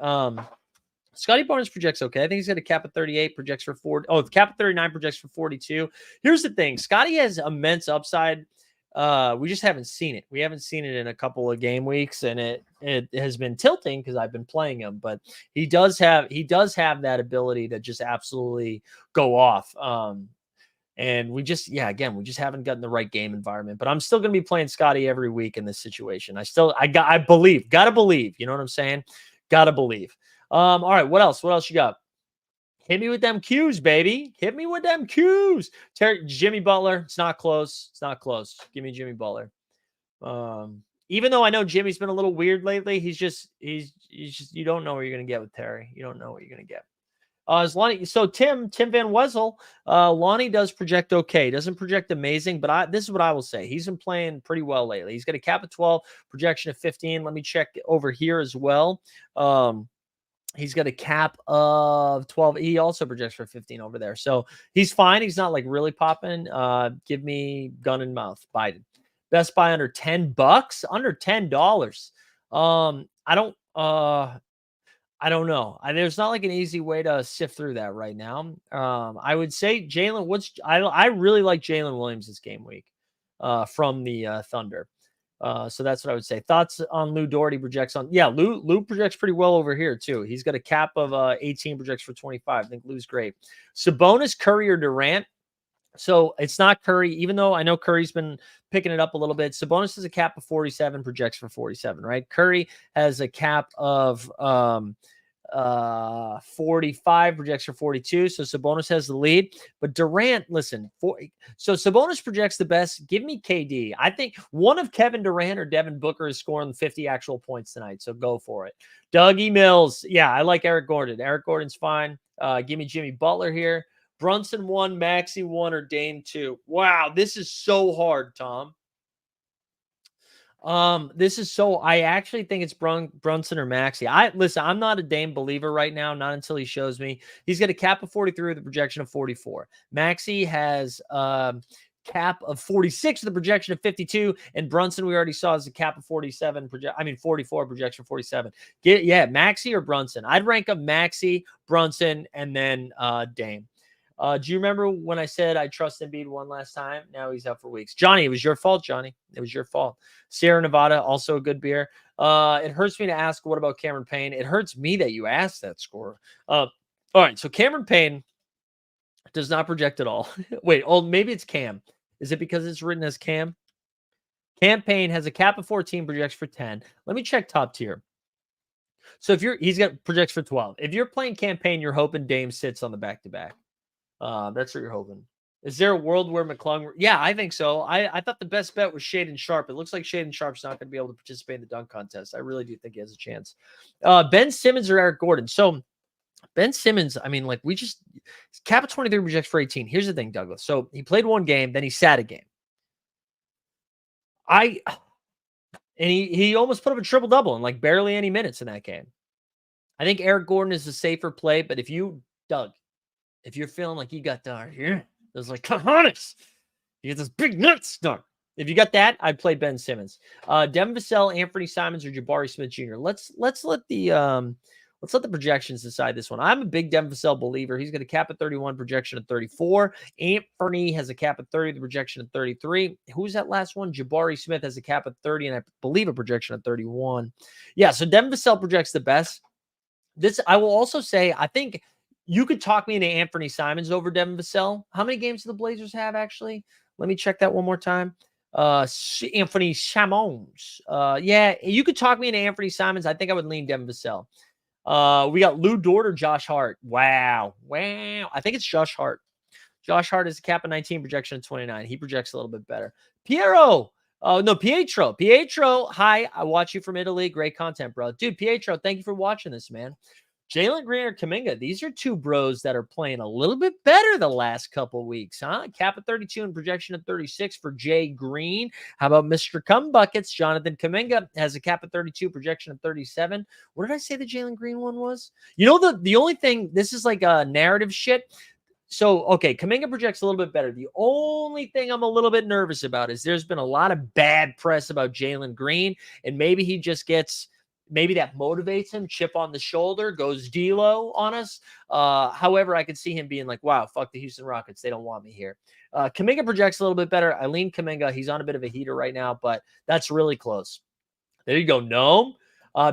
Scotty Barnes projects okay. I think he's got a cap of 38, projects for 40. Oh, the cap of 39 projects for 42. Here's the thing. Scotty has immense upside. We just haven't seen it. We haven't seen it in a couple of game weeks, and it has been tilting because I've been playing him, but he does have that ability to just absolutely go off. And we just haven't gotten the right game environment, but I'm still going to be playing Scotty every week in this situation. I believe, gotta believe, you know what I'm saying? Gotta believe. All right, what else? What else you got? Hit me with them Qs, baby. Hit me with them Qs. Jimmy Butler. It's not close. It's not close. Give me Jimmy Butler. Even though I know Jimmy's been a little weird lately, he's just you don't know what you're gonna get with Terry. You don't know what you're gonna get. So Tim Van Wezel, Lonnie does project okay. Doesn't project amazing, but this is what I will say. He's been playing pretty well lately. He's got a cap of 12, projection of 15. Let me check over here as well. He's got a cap of 12. He also projects for 15 over there. So he's fine. He's not like really popping. Give me gun in mouth, Biden. Best buy under $10, under $10. I don't know. There's not like an easy way to sift through that right now. I would say Jalen. I really like Jalen Williams this game week, from the Thunder. So that's what I would say. Thoughts on Lou Doherty projects on? Yeah, Lou projects pretty well over here too. He's got a cap of 18, projects for 25. I think Lou's great. Sabonis, Curry, or Durant. So it's not Curry, even though I know Curry's been picking it up a little bit. Sabonis has a cap of 47, projects for 47, right? Curry has a cap of 45, projects for 42. So Sabonis has the lead. But Durant, listen, so Sabonis projects the best. Give me KD. I think one of Kevin Durant or Devin Booker is scoring 50 actual points tonight. So go for it. Dougie Mills. Yeah, I like Eric Gordon. Eric Gordon's fine. Give me Jimmy Butler here. Brunson 1, Maxey 1, or Dame 2. Wow, this is so hard, Tom. I actually think it's Brunson or Maxey. I'm not a Dame believer right now, not until he shows me. He's got a cap of 43 with a projection of 44. Maxey has cap of 46 with a projection of 52, and Brunson we already saw is a cap of 44, projection 47. Maxey or Brunson. I'd rank up Maxey, Brunson, and then Dame. Do you remember when I said I trust Embiid one last time? Now he's out for weeks. Johnny, it was your fault, Johnny. It was your fault. Sierra Nevada, also a good beer. It hurts me to ask, what about Cameron Payne? It hurts me that you asked that score. All right, so Cameron Payne does not project at all. Wait, maybe it's Cam. Is it because it's written as Cam? Cam Payne has a cap of 14, projects for 10. Let me check top tier. So he's got projects for 12. If you're playing Cam Payne, you're hoping Dame sits on the back-to-back. That's what you're hoping. Is there a world where McClung? Yeah, I think so. I thought the best bet was Shaedon Sharpe. It looks like Shaedon Sharpe's not going to be able to participate in the dunk contest. I really do think he has a chance. Ben Simmons or Eric Gordon. So Ben Simmons, we just cap of 23, projects for 18. Here's the thing, Douglas. So he played one game, then he sat a game. And he almost put up a triple double in barely any minutes in that game. I think Eric Gordon is a safer play, but if you're feeling like you got there's cojones, you get this big nuts done. If you got that, I'd play Ben Simmons. Devin Vassell, Anthony Simons, or Jabari Smith Jr. Let's let the projections decide this one. I'm a big Devin Vassell believer. He's got a cap at 31, projection at 34. Anthony has a cap at 30, the projection at 33. Who's that last one? Jabari Smith has a cap at 30, and I believe a projection at 31. Yeah, so Devin Vassell projects the best. This, I will also say, I think you could talk me into Anthony Simons over Devin Vassell. How many games do the Blazers have, actually? Let me check that one more time. Anthony Simons. Yeah, you could talk me into Anthony Simons. I think I would lean Devin Vassell. We got Lou Dort or Josh Hart. Wow. I think it's Josh Hart. Josh Hart is a cap of 19, projection of 29. He projects a little bit better. Pietro. Oh, no, Pietro. Pietro, hi. I watch you from Italy. Great content, bro. Dude, Pietro, thank you for watching this, man. Jalen Green or Kuminga. These are two bros that are playing a little bit better the last couple of weeks, huh? Cap of 32 and projection of 36 for Jay Green. How about Mr. Cum Buckets? Jonathan Kuminga has a cap of 32, projection of 37. What did I say the Jalen Green one was? You know, the only thing, this is like a narrative shit. So, okay, Kuminga projects a little bit better. The only thing I'm a little bit nervous about is there's been a lot of bad press about Jalen Green, and maybe he just gets... Maybe that motivates him, chip on the shoulder, goes D-Lo on us. However, I could see him being like, wow, fuck the Houston Rockets. They don't want me here. Kuminga projects a little bit better. I lean Kuminga. He's on a bit of a heater right now, but that's really close. There you go, Gnome.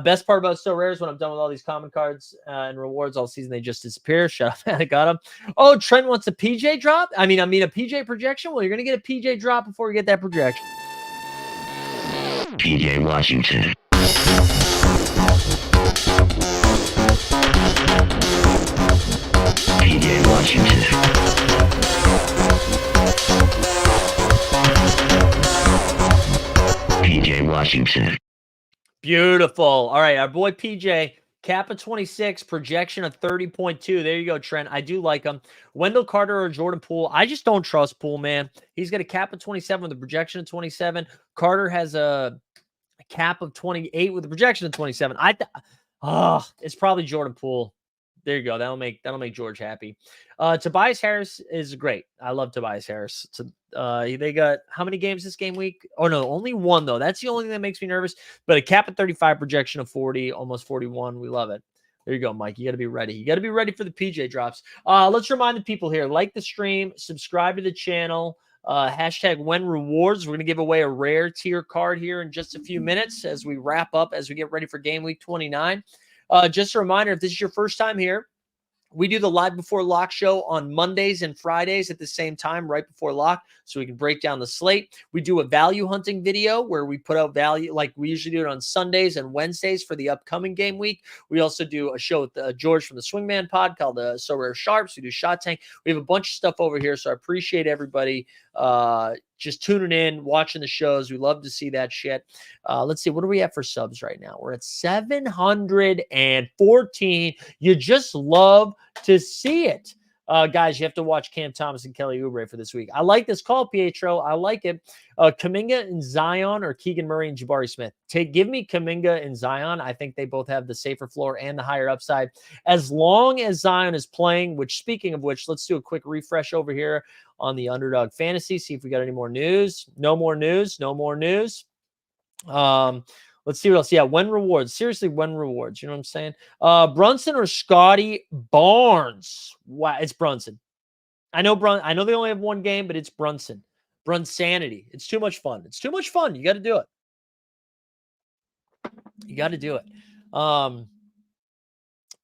Best part about So Rare is when I'm done with all these common cards and rewards all season, they just disappear. Shut up, man. I got them. Oh, Trent wants a PJ drop? I mean, a PJ projection? Well, you're going to get a PJ drop before you get that projection. PJ Washington. PJ Washington. PJ Washington. Beautiful. All right, our boy PJ, cap of 26, projection of 30.2. There you go, Trent. I do like him. Wendell Carter or Jordan Poole. I just don't trust Poole, man. He's got a cap of 27 with a projection of 27. Carter has a cap of 28 with a projection of 27. It's probably Jordan Poole. There you go. That'll make George happy. Tobias Harris is great. I love Tobias Harris. They got how many games this game week? Oh no, only one though. That's the only thing that makes me nervous. But a cap at 35, projection of 40, almost 41. We love it. There you go, Mike. You got to be ready. You got to be ready for the PJ drops. Let's remind the people here: like the stream, subscribe to the channel. Hashtag when rewards. We're going to give away a rare tier card here in just a few minutes as we wrap up, as we get ready for game week 29. Just a reminder, if this is your first time here, we do the live before lock show on Mondays and Fridays at the same time, right before lock, so we can break down the slate. We do a value hunting video where we put out value, like we usually do it on Sundays and Wednesdays for the upcoming game week. We also do a show with George from the Swingman Pod called Sorare Sharps. We do Shot Tank. We have a bunch of stuff over here, so I appreciate everybody just tuning in, watching the shows. We love to see that shit. Let's see, what are we at for subs right now? We're at 714. You just love to see it. Guys, you have to watch Cam Thomas and Kelly Oubre for this week. I like this call, Pietro. I like it. Kuminga and Zion, or Keegan Murray and Jabari Smith. Give me Kuminga and Zion. I think they both have the safer floor and the higher upside. As long as Zion is playing, which, speaking of which, let's do a quick refresh over here on the Underdog Fantasy. See if we got any more news. No more news. No more news. Let's see what else. Yeah, when rewards. Seriously, when rewards. You know what I'm saying? Brunson or Scotty Barnes? Wow, it's Brunson. I know they only have one game, but it's Brunson. Brunsanity. It's too much fun. It's too much fun. You got to do it. You got to do it.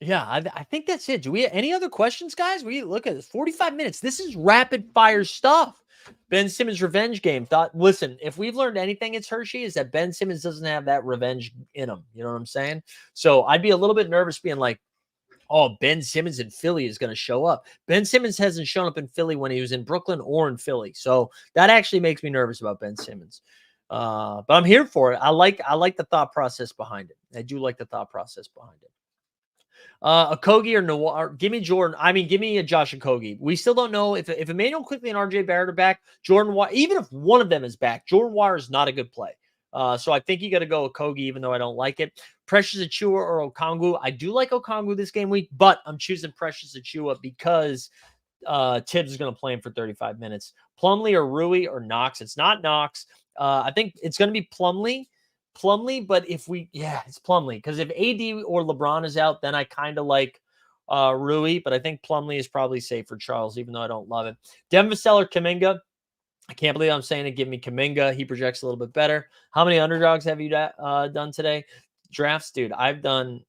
Yeah, I think that's it. Do we have any other questions, guys? We look at this 45 minutes. This is rapid fire stuff. Ben Simmons revenge game. Listen, if we've learned anything, it's Hershey, is that Ben Simmons doesn't have that revenge in him. You know what I'm saying? So I'd be a little bit nervous being like, oh, Ben Simmons in Philly is going to show up. Ben Simmons hasn't shown up in Philly when he was in Brooklyn or in Philly. So that actually makes me nervous about Ben Simmons. But I'm here for it. I like the thought process behind it. I do like the thought process behind it. Okogie or Noir. Give me Jordan. I mean, give me a Josh Okogie. We still don't know if Emmanuel Quickly and RJ Barrett are back. Jordan Wire, even if one of them is back, Jordan Wire is not a good play. So I think you got to go Okogie, even though I don't like it. Precious Achua or Okongwu. I do like Okongwu this game week, but I'm choosing Precious Achua because Tibbs is going to play him for 35 minutes. Plumlee or Rui or Knox. It's not Knox. I think it's going to be Plumlee, but it's Plumlee, because if AD or LeBron is out, then I kind of like Rui, but I think Plumlee is probably safe for Charles, even though I don't love it. Devin Vassell or Kuminga. I can't believe I'm saying it. Give me Kuminga. He projects a little bit better. How many underdogs have you done today? Drafts, dude. I've done,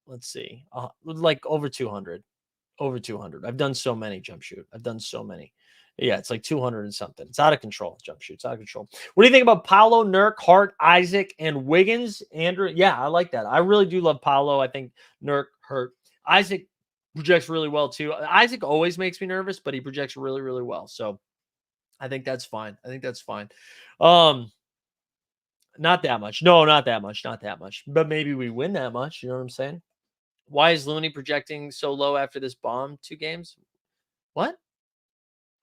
let's see, like over 200. Over 200. I've done so many jump shoot. I've done so many. Yeah, it's like 200 and something. It's out of control. Jump shoot. It's out of control. What do you think about Paolo, Nurk, Hart, Isaac, and Wiggins? Andrew? Yeah, I like that. I really do love Paolo. I think Nurk, Hurt. Isaac projects really well too. Isaac always makes me nervous, but he projects really, really well. So I think that's fine. Not that much. No, not that much. Not that much. But maybe we win that much. You know what I'm saying? Why is Looney projecting so low after this bomb 2 games? What?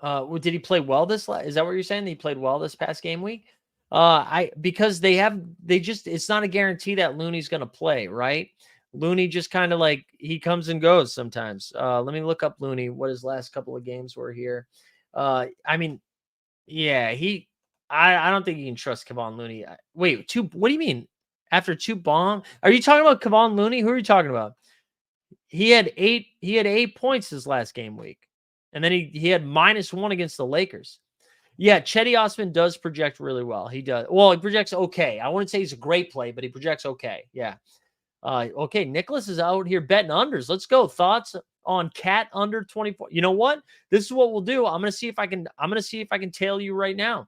Did he play well is that what you're saying? He played well this past game week? Because it's not a guarantee that Looney's going to play, right? Looney just kind of like, he comes and goes sometimes. Let me look up Looney, what his last couple of games were here. I mean, yeah, I don't think you can trust Kevon Looney. Wait, what do you mean? After 2 bomb? Are you talking about Kevon Looney? Who are you talking about? He had 8 points his last game week. And then he had -1 against the Lakers. Yeah, Cedi Osman does project really well. He does. Well, he projects okay. I wouldn't say he's a great play, but he projects okay. Yeah. Okay, Nicholas is out here betting unders. Let's go. Thoughts on Cat under 24? You know what? This is what we'll do. I'm gonna see if I can tail you right now.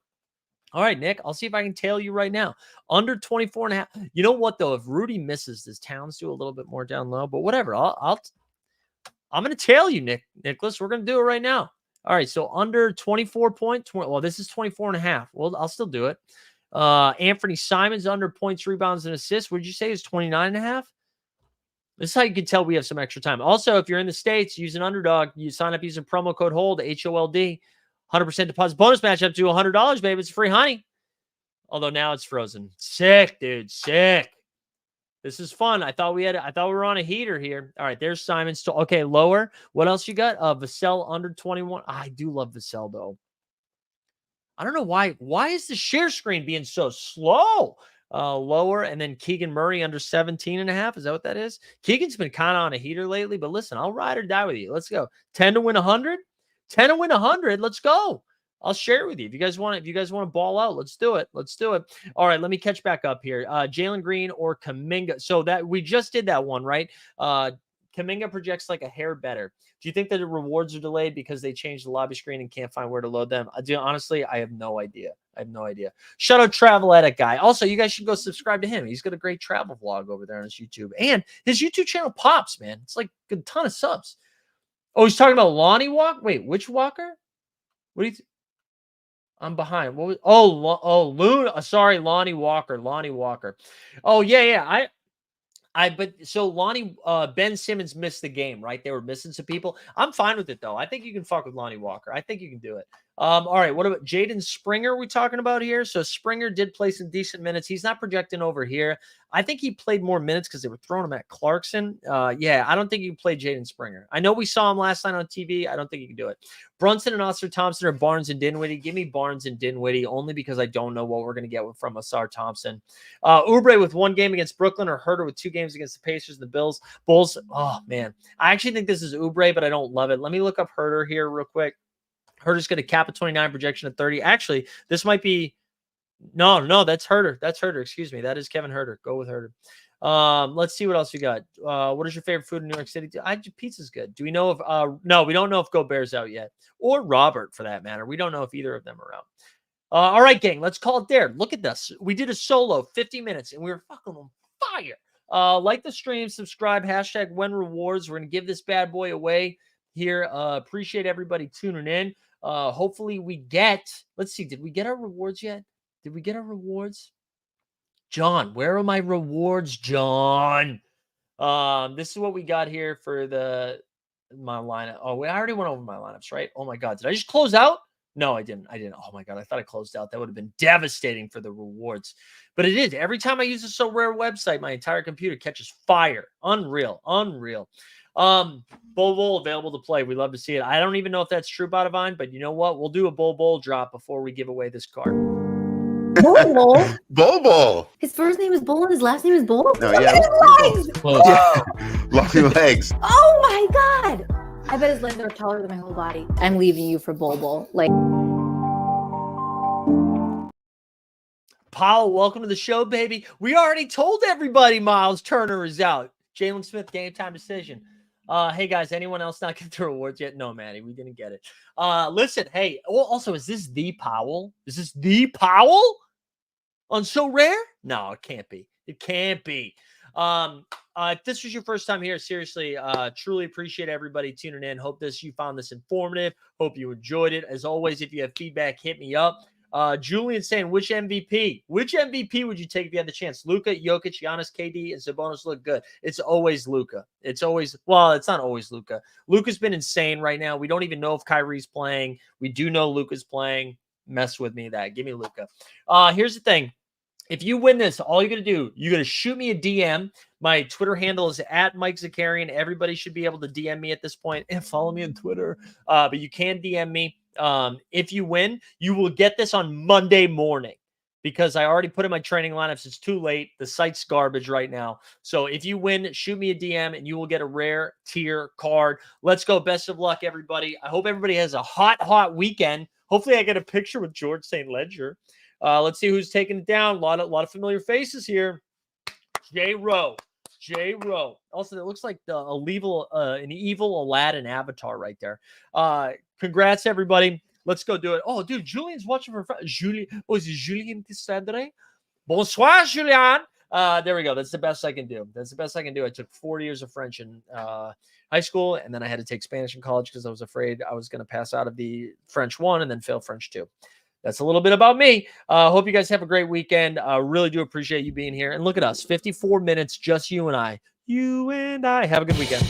All right, Nick, I'll see if I can tail you right now. Under 24.5. You know what, though? If Rudy misses, does Towns do a little bit more down low? But whatever. I'm going to tail you, Nicholas. We're going to do it right now. All right, so under 24.20. Well, this is 24.5. Well, I'll still do it. Anthony Simons under points, rebounds, and assists. What did you say is 29.5? This is how you can tell we have some extra time. Also, if you're in the States, use an underdog. You sign up using promo code HOLD, HOLD. 100% deposit bonus match up to $100, baby. It's free honey. Although now it's frozen. Sick, dude. Sick. This is fun. I thought we were on a heater here. All right, there's Simons. Okay, lower. What else you got? Vassell under 21. I do love Vassell, though. I don't know why. Why is the share screen being so slow? Lower, and then Keegan Murray under 17.5. Is that what that is? Keegan's been kind of on a heater lately, but listen, I'll ride or die with you. Let's go. 10 to win 100. 10 to win 100. Let's go. I'll share it with you. If you guys want to ball out, let's do it. Let's do it. All right, let me catch back up here. Jalen Green or Kuminga. So that we just did that one, right? Kuminga projects like a hair better. Do you think that the rewards are delayed because they changed the lobby screen and can't find where to load them? Honestly, I have no idea. Shout out Travel Edit guy. Also, you guys should go subscribe to him. He's got a great travel vlog over there on his YouTube. And his YouTube channel pops, man. It's like a ton of subs. Oh, he's talking about Lonnie Walker? Wait, which Walker? What do you I'm behind. What was Luna? Sorry, Lonnie Walker. Oh, yeah. But so Lonnie, Ben Simmons missed the game, right? They were missing some people. I'm fine with it though. I think you can fuck with Lonnie Walker. I think you can do it. All right. What about Jaden Springer? We talking about here? So Springer did play some decent minutes. He's not projecting over here. I think he played more minutes because they were throwing him at Clarkson. Yeah, I don't think you can play Jaden Springer. I know we saw him last night on TV. I don't think you can do it. Brunson and Oscar Thompson are Barnes and Dinwiddie. Give me Barnes and Dinwiddie only because I don't know what we're going to get from Oscar Thompson. Oubre with 1 game against Brooklyn or Herter with 2 games against the Pacers and the Bulls. Oh, man. I actually think this is Oubre, but I don't love it. Let me look up Herter here real quick. Herter's going to cap a 29, projection of 30. Actually, this might be no, that's Herter. Excuse me. That is Kevin Herter. Go with Herter. Let's see what else we got. What is your favorite food in New York City? Pizza's good. Do we know if no, we don't know if Gobert's out yet, or Robert for that matter. We don't know if either of them are out. All right, gang, let's call it there. Look at this. We did a solo 50 minutes and we were fucking on fire. Like the stream, subscribe, hashtag when rewards. We're going to give this bad boy away here. Appreciate everybody tuning in. Hopefully we get, let's see, did we get our rewards yet? John, where are my rewards, John? This is what we got here for my lineup. Oh, I already went over my lineups, right? Oh my God. Did I just close out? No, I didn't. Oh my God. I thought I closed out. That would have been devastating for the rewards, but it is. Every time I use a So Rare website, my entire computer catches fire. Unreal. Bowl available to play. We love to see it. I don't even know if that's true, Badavine, but you know what? We'll do a bowl drop before we give away this card. Bowl. His first name is Bull and his last name is Bull? No, yeah. Long legs. Oh my God. I bet his legs are taller than my whole body. I'm leaving you for Bull. Like, Powell, welcome to the show, baby. We already told everybody Miles Turner is out. Jalen Smith, game time decision. Hey guys, anyone else not get the rewards yet? No, Maddie, we didn't get it. Listen, hey, also, is this the Powell? On So Rare? No, it can't be. If this was your first time here, seriously, truly appreciate everybody tuning in. Hope you found this informative. Hope you enjoyed it. As always, if you have feedback, hit me up. Julian saying, which MVP would you take if you had the chance? Luka, Jokic, Giannis, KD, and Sabonis look good. It's always Luka. It's not always Luka. Luka's been insane right now. We don't even know if Kyrie's playing. We do know Luka's playing. Mess with me that. Give me Luka. Here's the thing. If you win this, all you're going to do, you're going to shoot me a DM. My Twitter handle is @Mike Zakarian. Everybody should be able to DM me at this point and follow me on Twitter. But you can DM me. If you win, you will get this on Monday morning because I already put in my training lineups. It's too late. The site's garbage right now. So if you win, shoot me a DM and you will get a rare tier card. Let's go. Best of luck, everybody. I hope everybody has a hot weekend. Hopefully I get a picture with George St. Ledger. Let's see who's taking it down. A lot of familiar faces here. J. Rowe. Also, it looks like an evil Aladdin avatar right there. Congrats, everybody. Let's go do it. Oh, dude, Julian's watching for Julien. Oh, is it Julien Tissadre? Bonsoir, Julien. There we go. That's the best I can do. I took 4 years of French in high school, and then I had to take Spanish in college because I was afraid I was going to pass out of the French 1 and then fail French 2. That's a little bit about me. Hope you guys have a great weekend. Really do appreciate you being here. And look at us, 54 minutes, just you and I. Have a good weekend.